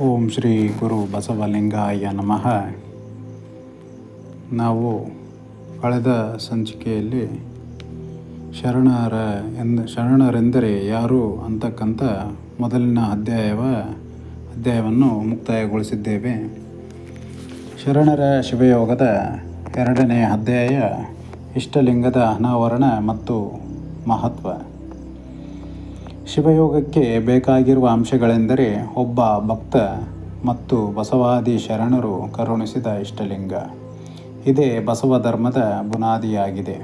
ಓಂ ಶ್ರೀ ಗುರು ಬಸವಲಿಂಗಾಯ ನಮಃ. ನಾವು ಕಳೆದ ಸಂಚಿಕೆಯಲ್ಲಿ ಶರಣರೆಂದರೆ ಯಾರು ಅಂತಕ್ಕಂಥ ಮೊದಲಿನ ಅಧ್ಯಾಯವನ್ನು ಮುಕ್ತಾಯಗೊಳಿಸಿದ್ದೇವೆ. ಶರಣರ ಶಿವಯೋಗದ 2ನೇ ಅಧ್ಯಾಯ ಇಷ್ಟಲಿಂಗದ ಅನಾವರಣ ಮತ್ತು ಮಹತ್ವ. ಶಿವಯೋಗಕ್ಕೆ ಬೇಕಾಗಿರುವ ಅಂಶಗಳೆಂದರೆ ಒಬ್ಬ ಭಕ್ತ ಮತ್ತು ಬಸವಾದಿ ಶರಣರು ಕರುಣಿಸಿದ ಇಷ್ಟಲಿಂಗ. ಇದೇ ಬಸವ ಧರ್ಮದ ಬುನಾದಿಯಾಗಿದೆ.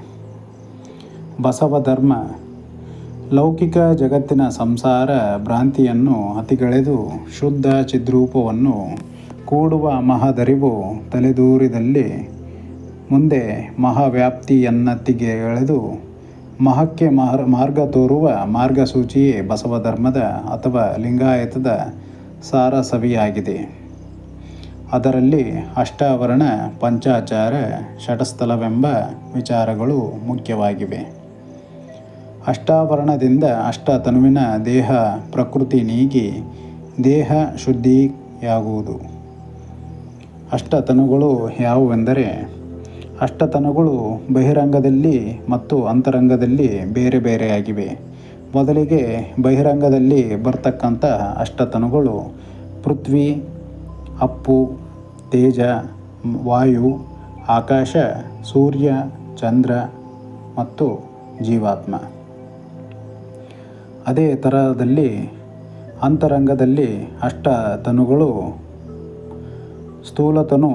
ಬಸವ ಧರ್ಮ ಲೌಕಿಕ ಜಗತ್ತಿನ ಸಂಸಾರ ಭ್ರಾಂತಿಯನ್ನು ಅತಿಗೆಳೆದು ಶುದ್ಧ ಚಿದ್ರೂಪವನ್ನು ಕೂಡುವ ಮಹದರಿವು ತಲೆದೂರಿದಲ್ಲಿ ಮುಂದೆ ಮಹಾವ್ಯಾಪ್ತಿಯನ್ನತಿಗೆಳೆದು ಮಹಕ್ಕೆ ಮಾರ್ಗ ತೋರುವ ಮಾರ್ಗಸೂಚಿಯೇ ಬಸವ ಧರ್ಮದ ಅಥವಾ ಲಿಂಗಾಯತದ ಸಾರಸವಿಯಾಗಿದೆ. ಅದರಲ್ಲಿ ಅಷ್ಟಾವರಣ, ಪಂಚಾಚಾರ, ಷಟಸ್ಥಲವೆಂಬ ವಿಚಾರಗಳು ಮುಖ್ಯವಾಗಿವೆ. ಅಷ್ಟಾವರಣದಿಂದ ಅಷ್ಟತನುವಿನ ದೇಹ ಪ್ರಕೃತಿ ನೀಗಿ ದೇಹ ಶುದ್ಧಿಯಾಗುವುದು. ಅಷ್ಟತನುಗಳು ಯಾವುವೆಂದರೆ, ಅಷ್ಟತನುಗಳು ಬಹಿರಂಗದಲ್ಲಿ ಮತ್ತು ಅಂತರಂಗದಲ್ಲಿ ಬೇರೆ ಬೇರೆಯಾಗಿವೆ. ಮೊದಲಿಗೆ ಬಹಿರಂಗದಲ್ಲಿ ಬರ್ತಕ್ಕಂಥ ಅಷ್ಟತನುಗಳು ಪೃಥ್ವಿ, ಅಪ್ಪು, ತೇಜ, ವಾಯು, ಆಕಾಶ, ಸೂರ್ಯ, ಚಂದ್ರ ಮತ್ತು ಜೀವಾತ್ಮ. ಅದೇ ತರಹದಲ್ಲಿ ಅಂತರಂಗದಲ್ಲಿ ಅಷ್ಟತನುಗಳು ಸ್ಥೂಲತನು,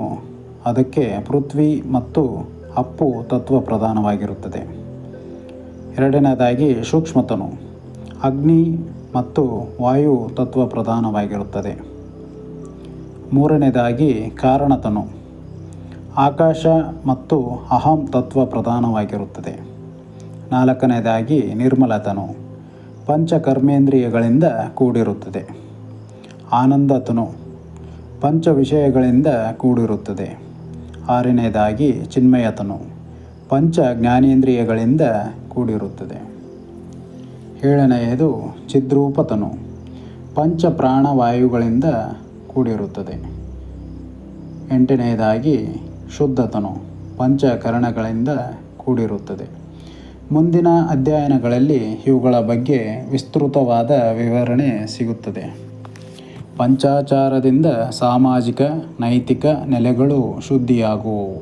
ಅದಕ್ಕೆ ಪೃಥ್ವಿ ಮತ್ತು ಅಪ್ಪು ತತ್ವ ಪ್ರಧಾನವಾಗಿರುತ್ತದೆ. ಎರಡನೇದಾಗಿ ಸೂಕ್ಷ್ಮತನು, ಅಗ್ನಿ ಮತ್ತು ವಾಯು ತತ್ವ ಪ್ರಧಾನವಾಗಿರುತ್ತದೆ. ಮೂರನೇದಾಗಿ ಕಾರಣತನು, ಆಕಾಶ ಮತ್ತು ಅಹಂ ತತ್ವ ಪ್ರಧಾನವಾಗಿರುತ್ತದೆ. ನಾಲ್ಕನೇದಾಗಿ ನಿರ್ಮಲತನು, ಪಂಚಕರ್ಮೇಂದ್ರಿಯಗಳಿಂದ ಕೂಡಿರುತ್ತದೆ. ಆನಂದತನು, ಪಂಚ ವಿಷಯಗಳಿಂದ ಕೂಡಿರುತ್ತದೆ. ಆರನೇದಾಗಿ ಚಿನ್ಮಯತನು, ಪಂಚ ಜ್ಞಾನೇಂದ್ರಿಯಗಳಿಂದ ಕೂಡಿರುತ್ತದೆ. ಏಳನೆಯದು ಚಿದ್ರೂಪತನು, ಪಂಚ ಪ್ರಾಣವಾಯುಗಳಿಂದ ಕೂಡಿರುತ್ತದೆ. ಎಂಟನೆಯದಾಗಿ ಶುದ್ಧತನು, ಪಂಚಕರಣಗಳಿಂದ ಕೂಡಿರುತ್ತದೆ. ಮುಂದಿನ ಅಧ್ಯಯನಗಳಲ್ಲಿ ಇವುಗಳ ಬಗ್ಗೆ ವಿಸ್ತೃತವಾದ ವಿವರಣೆ ಸಿಗುತ್ತದೆ. ಪಂಚಾಚಾರದಿಂದ ಸಾಮಾಜಿಕ ನೈತಿಕ ನೆಲೆಗಳು ಶುದ್ಧಿಯಾಗುವವು.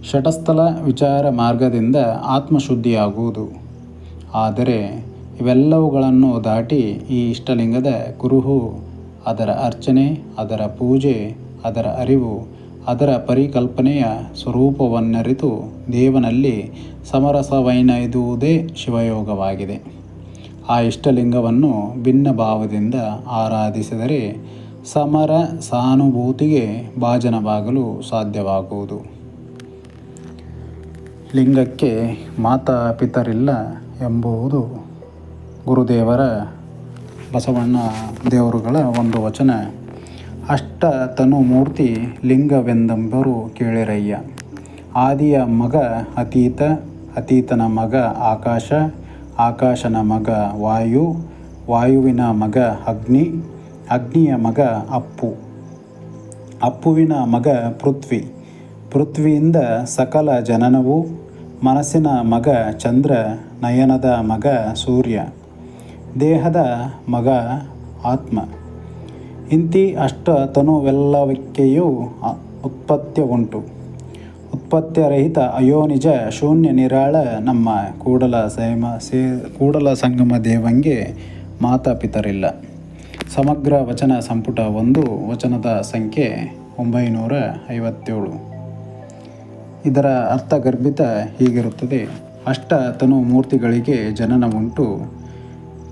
ಷಟಸ್ಥಲ ವಿಚಾರ ಮಾರ್ಗದಿಂದ ಆತ್ಮಶುದ್ಧಿಯಾಗುವುದು. ಆದರೆ ಇವೆಲ್ಲವುಗಳನ್ನು ದಾಟಿ ಈ ಇಷ್ಟಲಿಂಗದ ಕುರುಹು, ಅದರ ಅರ್ಚನೆ, ಅದರ ಪೂಜೆ, ಅದರ ಅರಿವು, ಅದರ ಪರಿಕಲ್ಪನೆಯ ಸ್ವರೂಪವನ್ನರಿತು ದೇವನಲ್ಲಿ ಸಮರಸವೈನೈದುವುದೇ ಶಿವಯೋಗವಾಗಿದೆ. ಆ ಇಷ್ಟಲಿಂಗವನ್ನು ಭಿನ್ನ ಭಾವದಿಂದ ಆರಾಧಿಸಿದರೆ ಸಮರ ಸಾನುಭೂತಿಗೆ ಭಾಜನವಾಗಲು ಸಾಧ್ಯವಾಗುವುದು. ಲಿಂಗಕ್ಕೆ ಮಾತಾ ಪಿತರಿಲ್ಲ ಎಂಬುದು ಗುರುದೇವರ ಬಸವಣ್ಣ ದೇವರುಗಳ ಒಂದು ವಚನ. ಅಷ್ಟ ತನುಮೂರ್ತಿ ಲಿಂಗವೆಂದೆಂಬರು ಕೇಳಿರಯ್ಯ. ಆದಿಯ ಮಗ ಅತೀತ, ಅತೀತನ ಮಗ ಆಕಾಶ, ಆಕಾಶನ ಮಗ ವಾಯು, ವಾಯುವಿನ ಮಗ ಅಗ್ನಿ, ಅಗ್ನಿಯ ಮಗ ಅಪ್ಪು, ಅಪ್ಪುವಿನ ಮಗ ಪೃಥ್ವಿ, ಪೃಥ್ವಿಯಿಂದ ಸಕಲ ಜನನವು, ಮನಸ್ಸಿನ ಮಗ ಚಂದ್ರ, ನಯನದ ಮಗ ಸೂರ್ಯ, ದೇಹದ ಮಗ ಆತ್ಮ. ಇಂತಿ ಅಷ್ಟತನುವೆಲ್ಲವಕ್ಕೆಯೂ ಉತ್ಪತ್ತ್ಯ ಉತ್ಪತ್ತ್ಯರಹಿತ ಅಯೋನಿಜ ಶೂನ್ಯ ನಿರಾಳ ನಮ್ಮ ಕೂಡಲ ಸಂಗಮ ದೇವಂಗೆ ಮಾತಾಪಿತರಿಲ್ಲ. ಸಮಗ್ರ ವಚನ ಸಂಪುಟ 1, ವಚನದ ಸಂಖ್ಯೆ 957. ಇದರ ಅರ್ಥಗರ್ಭಿತ ಹೀಗಿರುತ್ತದೆ. ಅಷ್ಟ ತನು ಮೂರ್ತಿಗಳಿಗೆ ಜನನ ಉಂಟು.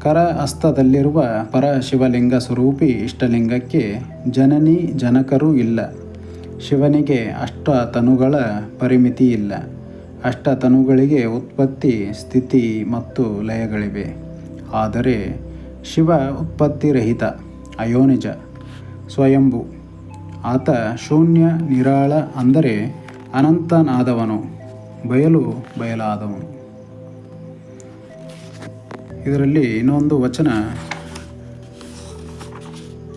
ಕರ ಹಸ್ತದಲ್ಲಿರುವ ಪರಶಿವಲಿಂಗ ಸ್ವರೂಪಿ ಇಷ್ಟಲಿಂಗಕ್ಕೆ ಜನನಿ ಜನಕರೂ ಇಲ್ಲ. ಶಿವನಿಗೆ ಅಷ್ಟತನುಗಳ ಪರಿಮಿತಿ ಇಲ್ಲ. ಅಷ್ಟತನುಗಳಿಗೆ ಉತ್ಪತ್ತಿ, ಸ್ಥಿತಿ ಮತ್ತು ಲಯಗಳಿವೆ. ಆದರೆ ಶಿವ ಉತ್ಪತ್ತಿರಹಿತ, ಅಯೋನಿಜ, ಸ್ವಯಂಭು. ಆತ ಶೂನ್ಯ ನಿರಾಳ, ಅಂದರೆ ಅನಂತನಾದವನು, ಬಯಲಾದವನು. ಇದರಲ್ಲಿ ಇನ್ನೊಂದು ವಚನ,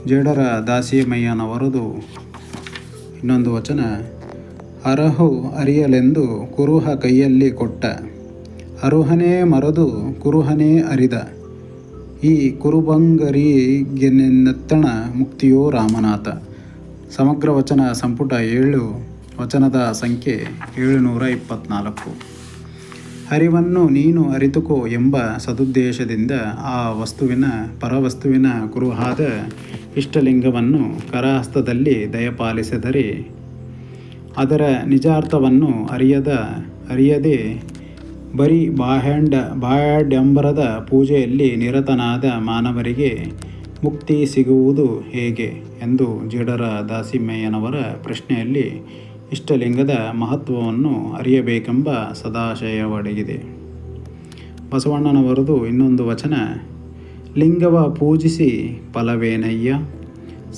ಜೇಡರ ದಾಸಿಮಯ್ಯನವರದು ಇನ್ನೊಂದು ವಚನ. ಅರಹು ಅರಿಯಲೆಂದು ಕುರುಹ ಕೈಯಲ್ಲಿ ಕೊಟ್ಟ, ಅರುಹನೇ ಮರದು ಕುರುಹನೇ ಅರಿದ, ಈ ಕುರುಬಂಗರಿಗೆನೆತ್ತಣ ಮುಕ್ತಿಯೋ ರಾಮನಾಥ. ಸಮಗ್ರ ವಚನ ಸಂಪುಟ 7, ವಚನದ ಸಂಖ್ಯೆ 724. ಹರಿವನ್ನು ನೀನು ಅರಿತುಕೋ ಎಂಬ ಸದುದ್ದೇಶದಿಂದ ಆ ವಸ್ತುವಿನ ಪರವಸ್ತುವಿನ ಕುರುಹಾದ ಇಷ್ಟಲಿಂಗವನ್ನು ಕರಹಸ್ತದಲ್ಲಿ ದಯಪಾಲಿಸಿದರೆ ಅದರ ನಿಜಾರ್ಥವನ್ನು ಅರಿಯದೆ ಬರೀ ಬಾಹ್ಯಡಂಬರದ ಪೂಜೆಯಲ್ಲಿ ನಿರತನಾದ ಮಾನವರಿಗೆ ಮುಕ್ತಿ ಸಿಗುವುದು ಹೇಗೆ ಎಂದು ಜೇಡರ ದಾಸಿಮಯ್ಯನವರ ಪ್ರಶ್ನೆಯಲ್ಲಿ ಇಷ್ಟಲಿಂಗದ ಮಹತ್ವವನ್ನು ಅರಿಯಬೇಕೆಂಬ ಸದಾಶಯವಡಗಿದೆ. ಬಸವಣ್ಣನವರದು ಇನ್ನೊಂದು ವಚನ. ಲಿಂಗವ ಪೂಜಿಸಿ ಫಲವೇನಯ್ಯ,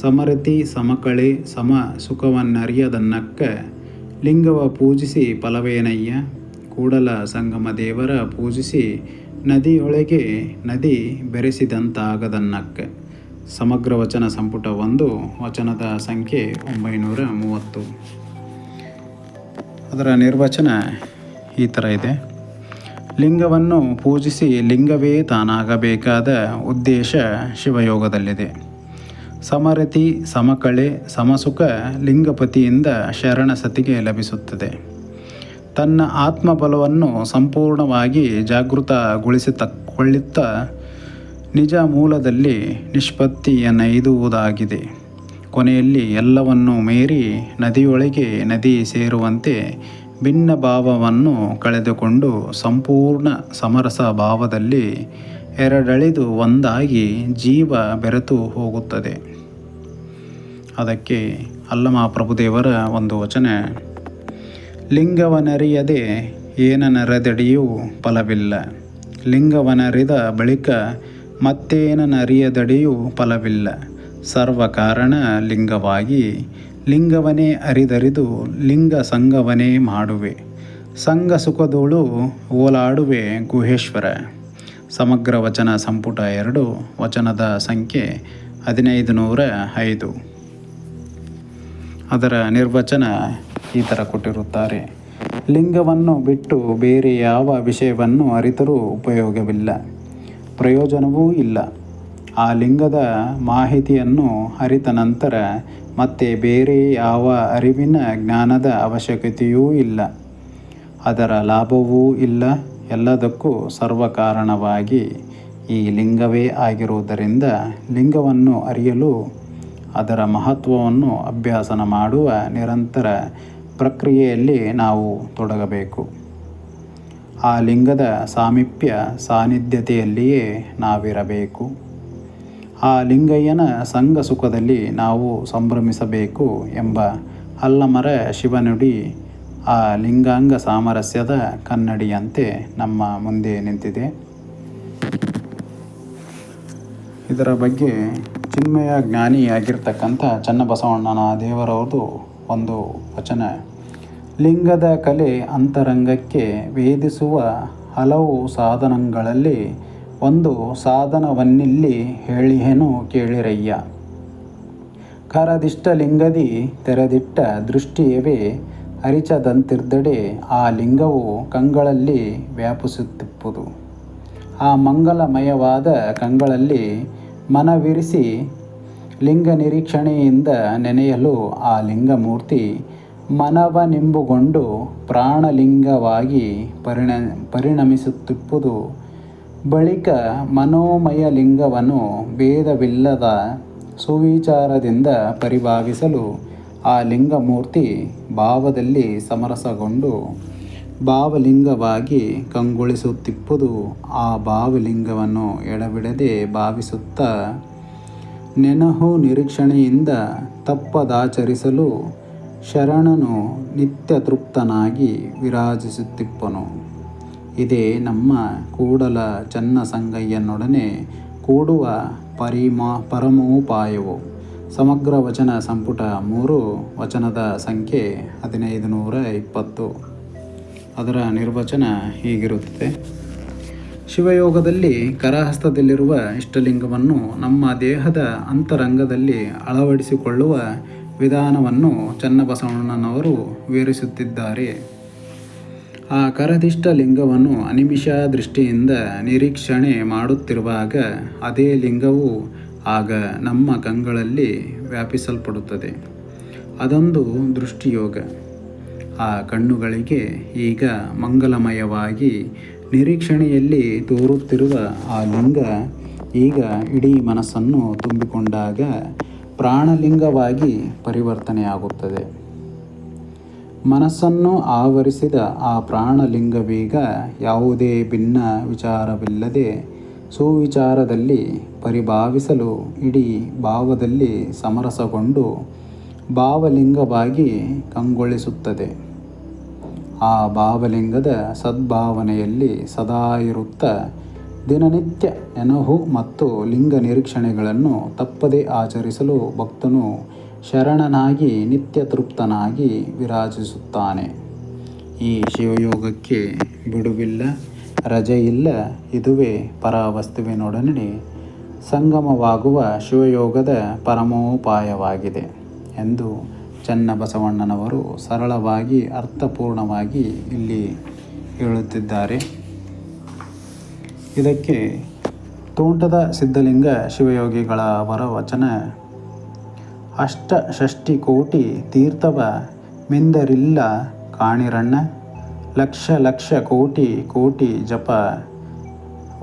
ಸಮರತಿ ಸಮಕಳೆ ಸಮ ಸುಖವನ್ನರಿಯದನ್ನಕ್ಕ, ಲಿಂಗವ ಪೂಜಿಸಿ ಫಲವೇನಯ್ಯ, ಕೂಡಲ ಸಂಗಮ ದೇವರ ಪೂಜಿಸಿ ನದಿಯೊಳಗೆ ನದಿ ಬೆರೆಸಿದಂತಾಗದನ್ನಕ್ಕ. ಸಮಗ್ರ ವಚನ ಸಂಪುಟ 1, ವಚನದ ಸಂಖ್ಯೆ 930. ಅದರ ನಿರ್ವಚನ ಈ ಥರ ಇದೆ. ಲಿಂಗವನ್ನು ಪೂಜಿಸಿ ಲಿಂಗವೇ ತಾನಾಗಬೇಕಾದ ಉದ್ದೇಶ ಶಿವಯೋಗದಲ್ಲಿದೆ. ಸಮರತಿ ಸಮಕಳೆ ಸಮಸುಖ ಲಿಂಗಪತಿಯಿಂದ ಶರಣ ಸತಿಗೆ ಲಭಿಸುತ್ತದೆ. ತನ್ನ ಆತ್ಮಬಲವನ್ನು ಸಂಪೂರ್ಣವಾಗಿ ಜಾಗೃತಗೊಳಿಸಿಕೊಳ್ಳುತ್ತಾ ನಿಜ ಮೂಲದಲ್ಲಿ ನಿಷ್ಪತ್ತಿಯನ್ನೈದುವುದಾಗಿದೆ. ಕೊನೆಯಲ್ಲಿ ಎಲ್ಲವನ್ನೂ ಮೀರಿ ನದಿಯೊಳಗೆ ನದಿ ಸೇರುವಂತೆ ಭಿನ್ನ ಭಾವವನ್ನು ಕಳೆದುಕೊಂಡು ಸಂಪೂರ್ಣ ಸಮರಸ ಭಾವದಲ್ಲಿ ಎರಡಳಿದು ಒಂದಾಗಿ ಜೀವ ಬೆರೆತು ಹೋಗುತ್ತದೆ. ಅದಕ್ಕೆ ಅಲ್ಲಮ ಪ್ರಭುದೇವರ ಒಂದು ವಚನ. ಲಿಂಗವನರಿಯದೆ ಏನನರೆದಡಿಯೂ ಫಲವಿಲ್ಲ, ಲಿಂಗವನರಿದ ಬಳಿಕ ಮತ್ತೇನನರಿಯದಡಿಯೂ ಫಲವಿಲ್ಲ, ಸರ್ವ ಕಾರಣ ಲಿಂಗವಾಗಿ, ಲಿಂಗವನೇ ಅರಿದರಿದು ಲಿಂಗ ಸಂಗವನೇ ಮಾಡುವೆ, ಸಂಗ ಸುಖದೋಳು ಓಲಾಡುವೆ ಗುಹೇಶ್ವರ. ಸಮಗ್ರ ವಚನ ಸಂಪುಟ 2, ವಚನದ ಸಂಖ್ಯೆ 1505. ಅದರ ನಿರ್ವಚನ ಈ ಥರ ಕೊಟ್ಟಿರುತ್ತಾರೆ. ಲಿಂಗವನ್ನು ಬಿಟ್ಟು ಬೇರೆ ಯಾವ ವಿಷಯವನ್ನು ಅರಿತರೂ ಉಪಯೋಗವಿಲ್ಲ, ಪ್ರಯೋಜನವೂ ಇಲ್ಲ. ಆ ಲಿಂಗದ ಮಾಹಿತಿಯನ್ನು ಅರಿತ ನಂತರ ಮತ್ತೆ ಬೇರೆ ಯಾವ ಅರಿವಿನ ಜ್ಞಾನದ ಅವಶ್ಯಕತೆಯೂ ಇಲ್ಲ, ಅದರ ಲಾಭವೂ ಇಲ್ಲ. ಎಲ್ಲದಕ್ಕೂ ಸರ್ವಕಾರಣವಾಗಿ ಈ ಲಿಂಗವೇ ಆಗಿರುವುದರಿಂದ ಲಿಂಗವನ್ನು ಅರಿಯಲು ಅದರ ಮಹತ್ವವನ್ನು ಅಭ್ಯಾಸನ ಮಾಡುವ ನಿರಂತರ ಪ್ರಕ್ರಿಯೆಯಲ್ಲಿ ನಾವು ತೊಡಗಬೇಕು. ಆ ಲಿಂಗದ ಸಾಮೀಪ್ಯ ಸಾನ್ನಿಧ್ಯತೆಯಲ್ಲಿಯೇ ನಾವಿರಬೇಕು. ಆ ಲಿಂಗಯ್ಯನ ಸಂಗ ಸುಖದಲ್ಲಿ ನಾವು ಸಂಭ್ರಮಿಸಬೇಕು ಎಂಬ ಅಲ್ಲಮರ ಶಿವನುಡಿ ಆ ಲಿಂಗಾಂಗ ಸಾಮರಸ್ಯದ ಕನ್ನಡಿಯಂತೆ ನಮ್ಮ ಮುಂದೆ ನಿಂತಿದೆ. ಇದರ ಬಗ್ಗೆ ಚಿನ್ಮಯ ಜ್ಞಾನಿಯಾಗಿರ್ತಕ್ಕಂಥ ಚನ್ನಬಸವಣ್ಣನ ದೇವರವ್ರದು ಒಂದು ವಚನ. ಲಿಂಗದ ಕಲೆ ಅಂತರಂಗಕ್ಕೆ ವೇದಿಸುವ ಹಲವು ಸಾಧನಗಳಲ್ಲಿ ಒಂದು ಸಾಧನವನ್ನಿಲ್ಲಿ ಹೇಳಿಹೆನು ಕೇಳಿರಯ್ಯ. ಕರದಿಷ್ಟ ಲಿಂಗದಿ ತೆರೆದಿಟ್ಟ ದೃಷ್ಟಿಯವೇ ಅರಿಚದಂತಿರ್ದಡೆ ಆ ಲಿಂಗವು ಕಂಗಳಲ್ಲಿ ವ್ಯಾಪಿಸುತ್ತಿಪ್ಪುದು. ಆ ಮಂಗಲಮಯವಾದ ಕಂಗಳಲ್ಲಿ ಮನವಿರಿಸಿ ಲಿಂಗ ನಿರೀಕ್ಷಣೆಯಿಂದ ನೆನೆಯಲು ಆ ಲಿಂಗಮೂರ್ತಿ ಮನವನಿಂಬುಗೊಂಡು ಪ್ರಾಣಲಿಂಗವಾಗಿ ಪರಿಣಮಿಸುತ್ತಿಪ್ಪುದು. ಬಳಿಕ ಮನೋಮಯ ಲಿಂಗವನ್ನು ಭೇದವಿಲ್ಲದ ಸುವಿಚಾರದಿಂದ ಪರಿಭಾವಿಸಲು ಆ ಲಿಂಗಮೂರ್ತಿ ಭಾವದಲ್ಲಿ ಸಮರಸಗೊಂಡು ಭಾವಲಿಂಗವಾಗಿ ಕಂಗೊಳಿಸುತ್ತಿಪ್ಪುದು. ಆ ಭಾವಲಿಂಗವನ್ನು ಎಡಬಿಡದೆ ಭಾವಿಸುತ್ತಾ ನೆನಹು ನಿರೀಕ್ಷಣೆಯಿಂದ ತಪ್ಪದಾಚರಿಸಲು ಶರಣನು ನಿತ್ಯ ತೃಪ್ತನಾಗಿ ವಿರಾಜಿಸುತ್ತಿಪ್ಪನು. ಇದೇ ನಮ್ಮ ಕೂಡಲ ಚನ್ನಸಂಗಯ್ಯನೊಡನೆ ಕೂಡುವ ಪರಮೋಪಾಯವು. ಸಮಗ್ರ ವಚನ ಸಂಪುಟ 3, ವಚನದ ಸಂಖ್ಯೆ 1520. ಅದರ ನಿರ್ವಚನ ಹೀಗಿರುತ್ತದೆ. ಶಿವಯೋಗದಲ್ಲಿ ಕರಹಸ್ತದಲ್ಲಿರುವ ಇಷ್ಟಲಿಂಗವನ್ನು ನಮ್ಮ ದೇಹದ ಅಂತರಂಗದಲ್ಲಿ ಅಳವಡಿಸಿಕೊಳ್ಳುವ ವಿಧಾನವನ್ನು ಚನ್ನಬಸವಣ್ಣನವರು ವಿವರಿಸುತ್ತಿದ್ದಾರೆ. ಆ ಕರದಿಷ್ಟ ಲಿಂಗವನ್ನು ಅನಿಮಿಷ ದೃಷ್ಟಿಯಿಂದ ನಿರೀಕ್ಷಣೆ ಮಾಡುತ್ತಿರುವಾಗ ಅದೇ ಲಿಂಗವು ಆಗ ನಮ್ಮ ಕಂಗಳಲ್ಲಿ ವ್ಯಾಪಿಸಲ್ಪಡುತ್ತದೆ. ಅದೊಂದು ದೃಷ್ಟಿಯೋಗ. ಆ ಕಣ್ಣುಗಳಿಗೆ ಈಗ ಮಂಗಲಮಯವಾಗಿ ನಿರೀಕ್ಷಣೆಯಲ್ಲಿ ತೋರುತ್ತಿರುವ ಆ ಲಿಂಗ ಈಗ ಇಡೀ ಮನಸ್ಸನ್ನು ತುಂಬಿಕೊಂಡಾಗ ಪ್ರಾಣಲಿಂಗವಾಗಿ ಪರಿವರ್ತನೆಯಾಗುತ್ತದೆ. ಮನಸ್ಸನ್ನು ಆವರಿಸಿದ ಆ ಪ್ರಾಣಲಿಂಗವೀಗ ಯಾವುದೇ ಭಿನ್ನ ವಿಚಾರವಿಲ್ಲದೆ ಸುವಿಚಾರದಲ್ಲಿ ಪರಿಭಾವಿಸಲು ಇಡೀ ಭಾವದಲ್ಲಿ ಸಮರಸಗೊಂಡು ಭಾವಲಿಂಗವಾಗಿ ಕಂಗೊಳಿಸುತ್ತದೆ. ಆ ಭಾವಲಿಂಗದ ಸದ್ಭಾವನೆಯಲ್ಲಿ ಸದಾ ಇರುತ್ತಾ ದಿನನಿತ್ಯ ನೆನಹು ಮತ್ತು ಲಿಂಗ ನಿರೀಕ್ಷಣೆಗಳನ್ನು ತಪ್ಪದೇ ಆಚರಿಸಲು ಭಕ್ತನು ಶರಣನಾಗಿ ನಿತ್ಯ ತೃಪ್ತನಾಗಿ ವಿರಾಜಿಸುತ್ತಾನೆ. ಈ ಶಿವಯೋಗಕ್ಕೆ ಬಿಡುವಿಲ್ಲ, ರಜೆಯಿಲ್ಲ. ಇದುವೇ ಪರವಸ್ತುವಿನೊಡನೆ ಸಂಗಮವಾಗುವ ಶಿವಯೋಗದ ಪರಮೋಪಾಯವಾಗಿದೆ ಎಂದು ಚನ್ನಬಸವಣ್ಣನವರು ಸರಳವಾಗಿ ಅರ್ಥಪೂರ್ಣವಾಗಿ ಇಲ್ಲಿ ಹೇಳುತ್ತಿದ್ದಾರೆ. ಇದಕ್ಕೆ ತೋಂಟದ ಸಿದ್ಧಲಿಂಗ ಶಿವಯೋಗಿಗಳವರ ವಚನ: ಅಷ್ಟಷಷ್ಠಿಕೋಟಿ ತೀರ್ಥವ ಮಿಂದರಿಲ್ಲ ಕಾಣಿರಣ್ಣ, ಲಕ್ಷ ಲಕ್ಷ ಕೋಟಿ ಕೋಟಿ ಜಪ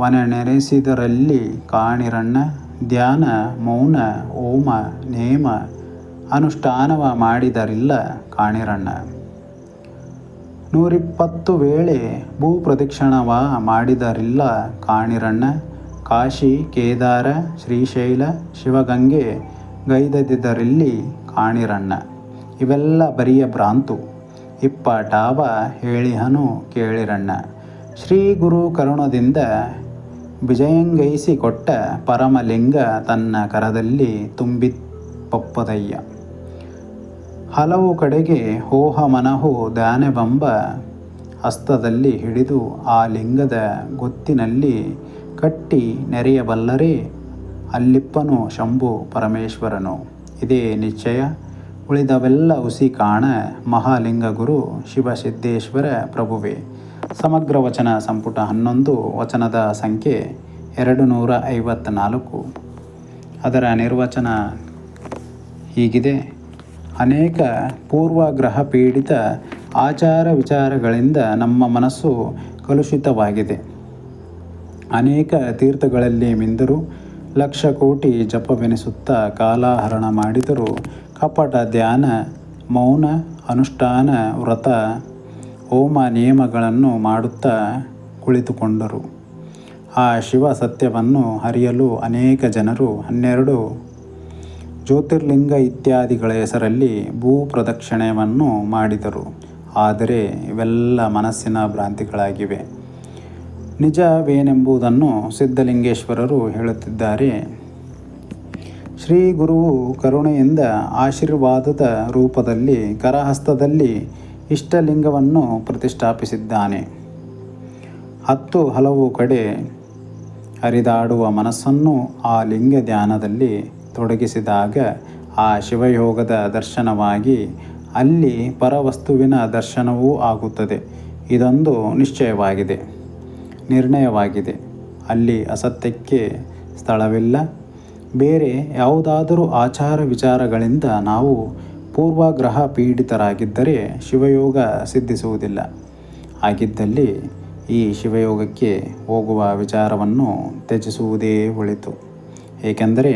ವನನೆನೆಸಿದರಲ್ಲಿ ಕಾಣಿರಣ್ಣ, ಧ್ಯಾನ ಮೌನ ಹೋಮ ನೇಮ ಅನುಷ್ಠಾನವ ಮಾಡಿದರಿಲ್ಲ ಕಾಣಿರಣ್ಣ, 120 ವೇಳೆ ಭೂಪ್ರದಕ್ಷಿಣವ ಮಾಡಿದರಿಲ್ಲ ಕಾಣಿರಣ್ಣ, ಕಾಶಿ ಕೇದಾರ ಶ್ರೀಶೈಲ ಶಿವಗಂಗೆ ಗೈದದಿದ್ದರಲ್ಲಿ ಕಾಣಿರಣ್ಣ. ಇವೆಲ್ಲ ಬರಿಯ ಭ್ರಾಂತು, ಇಪ್ಪಟಾವ ಹೇಳಿಹನು ಕೇಳಿರಣ್ಣ. ಶ್ರೀ ಗುರು ಕರುಣದಿಂದ ವಿಜಯಂಗೈಸಿಕೊಟ್ಟ ಪರಮಲಿಂಗ ತನ್ನ ಕರದಲ್ಲಿ ತುಂಬಿಪ್ಪದಯ್ಯ. ಹಲವು ಕಡೆಗೆ ಹೋಹ ಮನಹು ಧ್ಯಾನವೆಂಬ ಹಸ್ತದಲ್ಲಿ ಹಿಡಿದು ಆ ಲಿಂಗದ ಗೊತ್ತಿನಲ್ಲಿ ಕಟ್ಟಿ ನೆರೆಯಬಲ್ಲರೇ ಅಲ್ಲಿಪ್ಪನು ಶಂಭು ಪರಮೇಶ್ವರನು. ಇದೇ ನಿಶ್ಚಯ. ಉಳಿದವೆಲ್ಲ ಹುಸಿ ಕಾಣ ಮಹಾಲಿಂಗ ಗುರು ಶಿವಸಿದ್ದೇಶ್ವರ ಪ್ರಭುವೇ. ಸಮಗ್ರ ವಚನ ಸಂಪುಟ 11 ವಚನದ ಸಂಖ್ಯೆ 254. ಅದರ ನಿರ್ವಚನ ಹೀಗಿದೆ: ಅನೇಕ ಪೂರ್ವಗ್ರಹ ಪೀಡಿತ ಆಚಾರ ವಿಚಾರಗಳಿಂದ ನಮ್ಮ ಮನಸ್ಸು ಕಲುಷಿತವಾಗಿದೆ. ಅನೇಕ ತೀರ್ಥಗಳಲ್ಲಿ ಮಿಂದರು, ಲಕ್ಷ ಕೋಟಿ ಜಪವೆನಿಸುತ್ತಾ ಕಾಲಹರಣ ಮಾಡಿದರು, ಕಪಟ ಧ್ಯಾನ ಮೌನ ಅನುಷ್ಠಾನ ವ್ರತ ಹೋಮ ನಿಯಮಗಳನ್ನು ಮಾಡುತ್ತಾ ಕುಳಿತುಕೊಂಡರು. ಆ ಶಿವ ಸತ್ಯವನ್ನು ಅರಿಯಲು ಅನೇಕ ಜನರು 12 ಜ್ಯೋತಿರ್ಲಿಂಗ ಇತ್ಯಾದಿಗಳ ಹೆಸರಲ್ಲಿ ಭೂ ಪ್ರದಕ್ಷಿಣೆಯನ್ನು ಮಾಡಿದರು. ಆದರೆ ಇವೆಲ್ಲ ಮನಸ್ಸಿನ ಭ್ರಾಂತಿಗಳಾಗಿವೆ. ನಿಜವೇನೆಂಬುದನ್ನು ಸಿದ್ಧಲಿಂಗೇಶ್ವರರು ಹೇಳುತ್ತಿದ್ದಾರೆ. ಶ್ರೀ ಗುರುವು ಕರುಣೆಯಿಂದ ಆಶೀರ್ವಾದದ ರೂಪದಲ್ಲಿ ಕರಹಸ್ತದಲ್ಲಿ ಇಷ್ಟಲಿಂಗವನ್ನು ಪ್ರತಿಷ್ಠಾಪಿಸಿದ್ದಾನೆ. 10 ಹಲವು ಕಡೆ ಹರಿದಾಡುವ ಮನಸ್ಸನ್ನು ಆ ಲಿಂಗ ಧ್ಯಾನದಲ್ಲಿ ತೊಡಗಿಸಿದಾಗ ಆ ಶಿವಯೋಗದ ದರ್ಶನವಾಗಿ ಅಲ್ಲಿ ಪರವಸ್ತುವಿನ ದರ್ಶನವೂ ಆಗುತ್ತದೆ. ಇದೊಂದು ನಿಶ್ಚಯವಾಗಿದೆ, ನಿರ್ಣಯವಾಗಿದೆ. ಅಲ್ಲಿ ಅಸತ್ಯಕ್ಕೆ ಸ್ಥಳವಿಲ್ಲ. ಬೇರೆ ಯಾವುದಾದರೂ ಆಚಾರ ವಿಚಾರಗಳಿಂದ ನಾವು ಪೂರ್ವಗ್ರಹ ಪೀಡಿತರಾಗಿದ್ದರೆ ಶಿವಯೋಗ ಸಿದ್ಧಿಸುವುದಿಲ್ಲ. ಹಾಗಿದ್ದಲ್ಲಿ ಈ ಶಿವಯೋಗಕ್ಕೆ ಹೋಗುವ ವಿಚಾರವನ್ನು ತ್ಯಜಿಸುವುದೇ ಒಳಿತು. ಏಕೆಂದರೆ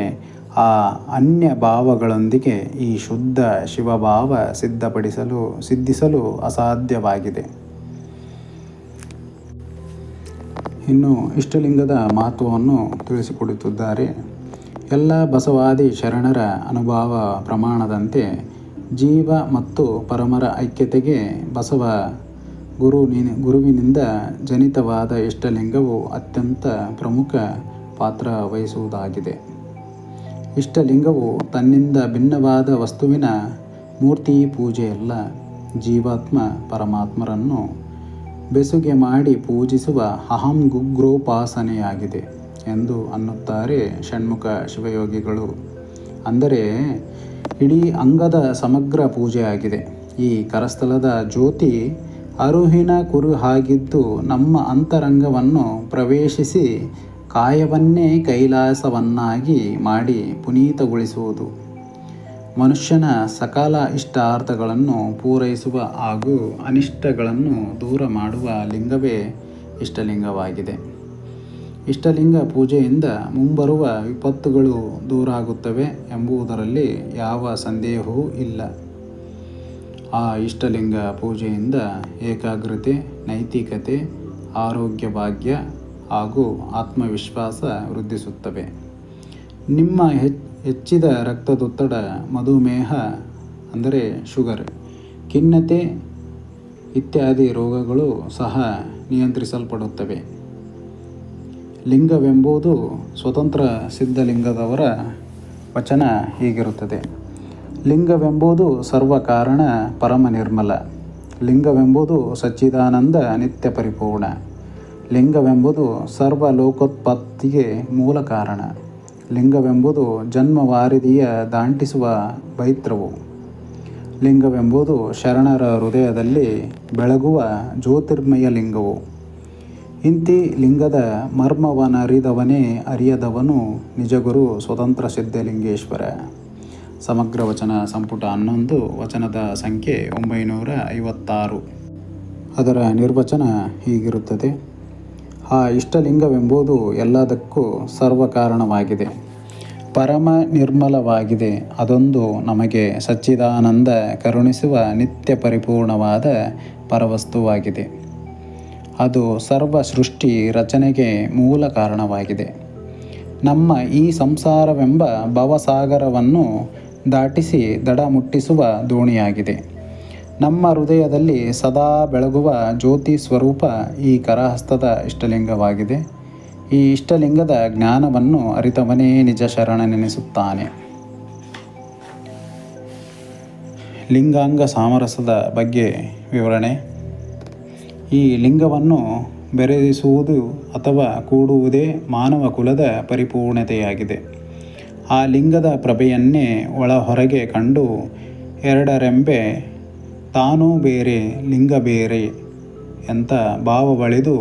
ಆ ಅನ್ಯ ಭಾವಗಳೊಂದಿಗೆ ಈ ಶುದ್ಧ ಶಿವಭಾವ ಸಿದ್ಧಿಸಲು ಅಸಾಧ್ಯವಾಗಿದೆ. ಇನ್ನು ಇಷ್ಟಲಿಂಗದ ಮಹತ್ವವನ್ನು ತಿಳಿಸಿಕೊಡುತ್ತಿದ್ದಾರೆ. ಎಲ್ಲ ಬಸವಾದಿ ಶರಣರ ಅನುಭವ ಪ್ರಮಾಣದಂತೆ ಜೀವ ಮತ್ತು ಪರಮರ ಐಕ್ಯತೆಗೆ ಬಸವ ಗುರುವಿನಿಂದ ಜನಿತವಾದ ಇಷ್ಟಲಿಂಗವು ಅತ್ಯಂತ ಪ್ರಮುಖ ಪಾತ್ರ ವಹಿಸುವುದಾಗಿದೆ. ಇಷ್ಟಲಿಂಗವು ತನ್ನಿಂದ ಭಿನ್ನವಾದ ವಸ್ತುವಿನ ಮೂರ್ತಿ ಪೂಜೆಯಲ್ಲ, ಜೀವಾತ್ಮ ಪರಮಾತ್ಮರನ್ನು ಬೆಸುಗೆ ಮಾಡಿ ಪೂಜಿಸುವ ಅಹಂ ಗುಗ್ರೋಪಾಸನೆಯಾಗಿದೆ ಎಂದು ಅನ್ನುತ್ತಾರೆ ಷಣ್ಮುಖ ಶಿವಯೋಗಿಗಳು. ಅಂದರೆ ಇಡೀ ಅಂಗದ ಸಮಗ್ರ ಪೂಜೆಯಾಗಿದೆ. ಈ ಕರಸ್ಥಲದ ಜ್ಯೋತಿ ಅರುಹಿನ ಕುರುಹಾಗಿದ್ದು ನಮ್ಮ ಅಂತರಂಗವನ್ನು ಪ್ರವೇಶಿಸಿ ಕಾಯವನ್ನೇ ಕೈಲಾಸವನ್ನಾಗಿ ಮಾಡಿ ಪುನೀತಗೊಳಿಸುವುದು. ಮನುಷ್ಯನ ಸಕಲ ಇಷ್ಟಾರ್ಥಗಳನ್ನು ಪೂರೈಸುವ ಹಾಗೂ ಅನಿಷ್ಟಗಳನ್ನು ದೂರ ಮಾಡುವ ಲಿಂಗವೇ ಇಷ್ಟಲಿಂಗವಾಗಿದೆ. ಇಷ್ಟಲಿಂಗ ಪೂಜೆಯಿಂದ ಮುಂಬರುವ ವಿಪತ್ತುಗಳು ದೂರಾಗುತ್ತವೆ ಎಂಬುದರಲ್ಲಿ ಯಾವ ಸಂದೇಹವೂ ಇಲ್ಲ. ಆ ಇಷ್ಟಲಿಂಗ ಪೂಜೆಯಿಂದ ಏಕಾಗ್ರತೆ, ನೈತಿಕತೆ, ಆರೋಗ್ಯ ಭಾಗ್ಯ ಹಾಗೂ ಆತ್ಮವಿಶ್ವಾಸ ವೃದ್ಧಿಸುತ್ತವೆ. ನಿಮ್ಮ ಹೆಚ್ಚಿದ ರಕ್ತದೊತ್ತಡ, ಮಧುಮೇಹ ಅಂದರೆ ಶುಗರ್, ಖಿನ್ನತೆ ಇತ್ಯಾದಿ ರೋಗಗಳು ಸಹ ನಿಯಂತ್ರಿಸಲ್ಪಡುತ್ತವೆ. ಲಿಂಗವೆಂಬುದು ಸ್ವತಂತ್ರ ಸಿದ್ಧಲಿಂಗದವರ ವಚನ ಹೀಗಿರುತ್ತದೆ. ಲಿಂಗವೆಂಬುದು ಸರ್ವಕಾರಣ ಪರಮ ನಿರ್ಮಲ. ಲಿಂಗವೆಂಬುದು ಸಚ್ಚಿದಾನಂದ ನಿತ್ಯ ಪರಿಪೂರ್ಣ. ಲಿಂಗವೆಂಬುದು ಸರ್ವಲೋಕೋತ್ಪತ್ತಿಗೆ ಮೂಲ ಕಾರಣ. ಲಿಂಗವೆಂಬುದು ಜನ್ಮವಾರಿಧಿಯ ದಾಂಟಿಸುವ ಬೈತ್ರವು. ಲಿಂಗವೆಂಬುದು ಶರಣರ ಹೃದಯದಲ್ಲಿ ಬೆಳಗುವ ಜ್ಯೋತಿರ್ಮಯ ಲಿಂಗವು. ಇಂತಿ ಲಿಂಗದ ಮರ್ಮವನರಿದವನೇ ಅರಿಯದವನು ನಿಜಗುರು ಸ್ವತಂತ್ರ ಸಿದ್ಧಲಿಂಗೇಶ್ವರ. ಸಮಗ್ರ ವಚನ ಸಂಪುಟ 11, ವಚನದ ಸಂಖ್ಯೆ 956. ಅದರ ನಿರ್ವಚನ ಹೀಗಿರುತ್ತದೆ. ಆ ಇಷ್ಟಲಿಂಗವೆಂಬುದು ಎಲ್ಲದಕ್ಕೂ ಸರ್ವಕಾರಣವಾಗಿದೆ, ಪರಮ ನಿರ್ಮಲವಾಗಿದೆ. ಅದೊಂದು ನಮಗೆ ಸಚ್ಚಿದಾನಂದ ಕರುಣಿಸುವ ನಿತ್ಯ ಪರಿಪೂರ್ಣವಾದ ಪರವಸ್ತುವಾಗಿದೆ. ಅದು ಸರ್ವ ಸೃಷ್ಟಿ ರಚನೆಗೆ ಮೂಲ ಕಾರಣವಾಗಿದೆ. ನಮ್ಮ ಈ ಸಂಸಾರವೆಂಬ ಭವಸಾಗರವನ್ನು ದಾಟಿಸಿ ದಡ ಮುಟ್ಟಿಸುವ ದೋಣಿಯಾಗಿದೆ. ನಮ್ಮ ಹೃದಯದಲ್ಲಿ ಸದಾ ಬೆಳಗುವ ಜ್ಯೋತಿ ಸ್ವರೂಪ ಈ ಕರಹಸ್ತದ ಇಷ್ಟಲಿಂಗವಾಗಿದೆ. ಈ ಇಷ್ಟಲಿಂಗದ ಜ್ಞಾನವನ್ನು ಅರಿತವನೇ ನಿಜ ಶರಣನೆನಿಸುತ್ತಾನೆ. ಲಿಂಗಾಂಗ ಸಾಮರಸ್ಯದ ಬಗ್ಗೆ ವಿವರಣೆ. ಈ ಲಿಂಗವನ್ನು ಬೆರೆಸುವುದು ಅಥವಾ ಕೂಡುವುದೇ ಮಾನವ ಕುಲದ ಪರಿಪೂರ್ಣತೆಯಾಗಿದೆ. ಆ ಲಿಂಗದ ಪ್ರಭೆಯನ್ನೇ ಒಳ ಹೊರಗೆ ಕಂಡು ಎರಡರೆಂಬೆ ತಾನೂ ಬೇರೆ ಲಿಂಗ ಬೇರೆ ಎಂತ ಭಾವವಳಿದು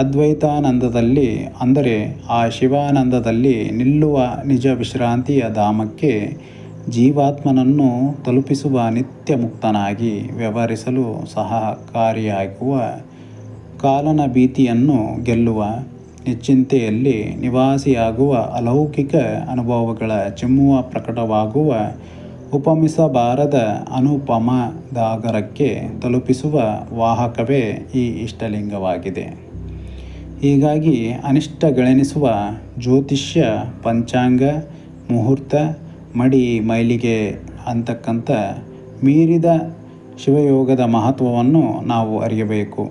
ಅದ್ವೈತಾನಂದದಲ್ಲಿ ಅಂದರೆ ಆ ಶಿವಾನಂದದಲ್ಲಿ ನಿಲ್ಲುವ ನಿಜ ವಿಶ್ರಾಂತಿಯ ಧಾಮಕ್ಕೆ ಜೀವಾತ್ಮನನ್ನು ತಲುಪಿಸುವ ನಿತ್ಯ ಮುಕ್ತನಾಗಿ ವ್ಯವಹರಿಸಲು ಸಹಕಾರಿಯಾಗುವ, ಕಾಲನ ಭೀತಿಯನ್ನು ಗೆಲ್ಲುವ, ನಿಶ್ಚಿಂತೆಯಲ್ಲಿ ನಿವಾಸಿಯಾಗುವ, ಅಲೌಕಿಕ ಅನುಭವಗಳ ಚಿಮ್ಮುವ ಪ್ರಕಟವಾಗುವ, ಉಪಮಿಸಬಾರದ ಅನುಪಮದಾಗರಕ್ಕೆ ತಲುಪಿಸುವ ವಾಹಕವೇ ಈ ಇಷ್ಟಲಿಂಗವಾಗಿದೆ. ಹೀಗಾಗಿ ಅನಿಷ್ಟಗಳೆನಿಸುವ ಜ್ಯೋತಿಷ್ಯ, ಪಂಚಾಂಗ, ಮುಹೂರ್ತ, ಮಡಿ, ಮೈಲಿಗೆ ಅಂತಕ್ಕಂಥ ಮೀರಿದ ಶಿವಯೋಗದ ಮಹತ್ವವನ್ನು ನಾವು ಅರಿಯಬೇಕು.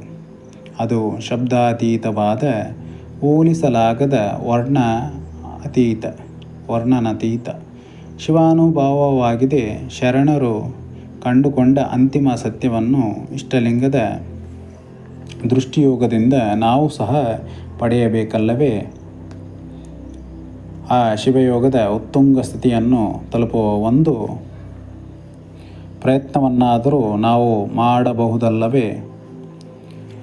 ಅದು ಶಬ್ದಾತೀತವಾದ, ಹೋಲಿಸಲಾಗದ, ವರ್ಣನಾತೀತ ಶಿವಾನುಭವವಾಗಿದೆ. ಶರಣರು ಕಂಡುಕೊಂಡ ಅಂತಿಮ ಸತ್ಯವನ್ನು ಇಷ್ಟಲಿಂಗದ ದೃಷ್ಟಿಯೋಗದಿಂದ ನಾವು ಸಹ ಪಡೆಯಬೇಕಲ್ಲವೇ? ಆ ಶಿವಯೋಗದ ಉತ್ತುಂಗ ಸ್ಥಿತಿಯನ್ನು ತಲುಪುವ ಒಂದು ಪ್ರಯತ್ನವನ್ನಾದರೂ ನಾವು ಮಾಡಬಹುದಲ್ಲವೇ?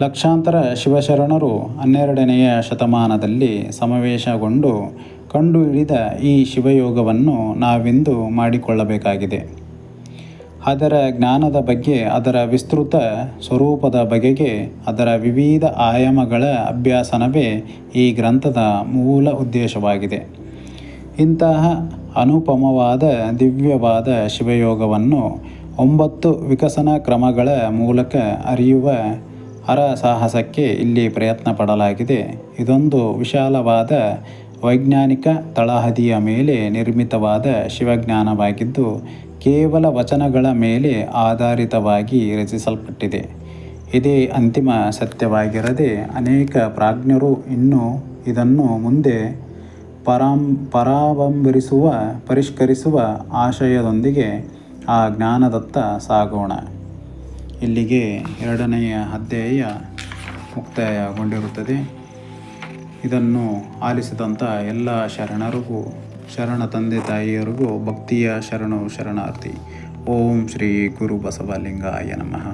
ಲಕ್ಷಾಂತರ ಶಿವಶರಣರು 12ನೆಯ ಶತಮಾನದಲ್ಲಿ ಸಮಾವೇಶಗೊಂಡು ಕಂಡುಹಿಡಿದ ಈ ಶಿವಯೋಗವನ್ನು ನಾವಿಂದು ಮಾಡಿಕೊಳ್ಳಬೇಕಾಗಿದೆ. ಅದರ ಜ್ಞಾನದ ಬಗ್ಗೆ, ಅದರ ವಿಸ್ತೃತ ಸ್ವರೂಪದ ಬಗೆಗೆ, ಅದರ ವಿವಿಧ ಆಯಾಮಗಳ ಅಭ್ಯಾಸನವೇ ಈ ಗ್ರಂಥದ ಮೂಲ ಉದ್ದೇಶವಾಗಿದೆ. ಇಂತಹ ಅನುಪಮವಾದ, ದಿವ್ಯವಾದ ಶಿವಯೋಗವನ್ನು 9 ವಿಕಸನ ಕ್ರಮಗಳ ಮೂಲಕ ಅರಿಯುವ ಹರಸಾಹಸಕ್ಕೆ ಇಲ್ಲಿ ಪ್ರಯತ್ನ ಪಡಲಾಗಿದೆ. ಇದೊಂದು ವಿಶಾಲವಾದ ವೈಜ್ಞಾನಿಕ ತಳಹದಿಯ ಮೇಲೆ ನಿರ್ಮಿತವಾದ ಶಿವಜ್ಞಾನವಾಗಿದ್ದು, ಕೇವಲ ವಚನಗಳ ಮೇಲೆ ಆಧಾರಿತವಾಗಿ ರಚಿಸಲ್ಪಟ್ಟಿದೆ. ಇದೇ ಅಂತಿಮ ಸತ್ಯವಾಗಿರದೆ ಅನೇಕ ಪ್ರಾಜ್ಞರು ಇನ್ನೂ ಇದನ್ನು ಮುಂದೆ ಪರಿಷ್ಕರಿಸುವ ಆಶಯದೊಂದಿಗೆ ಆ ಜ್ಞಾನದತ್ತ ಸಾಗೋಣ. ಇಲ್ಲಿಗೆ 2ನೆಯ ಅಧ್ಯಾಯ ಮುಕ್ತಾಯಗೊಂಡಿರುತ್ತದೆ. ಇದನ್ನು ಆಲಿಸಿದಂಥ ಎಲ್ಲ ಶರಣರಿಗೂ, ಶರಣ ತಂದೆ ತಾಯಿಯರಿಗೂ ಭಕ್ತಿಯ ಶರಣಾರ್ಥಿ. ಓಂ ಶ್ರೀ ಗುರು ಬಸವಲಿಂಗಾಯ ನಮಃ.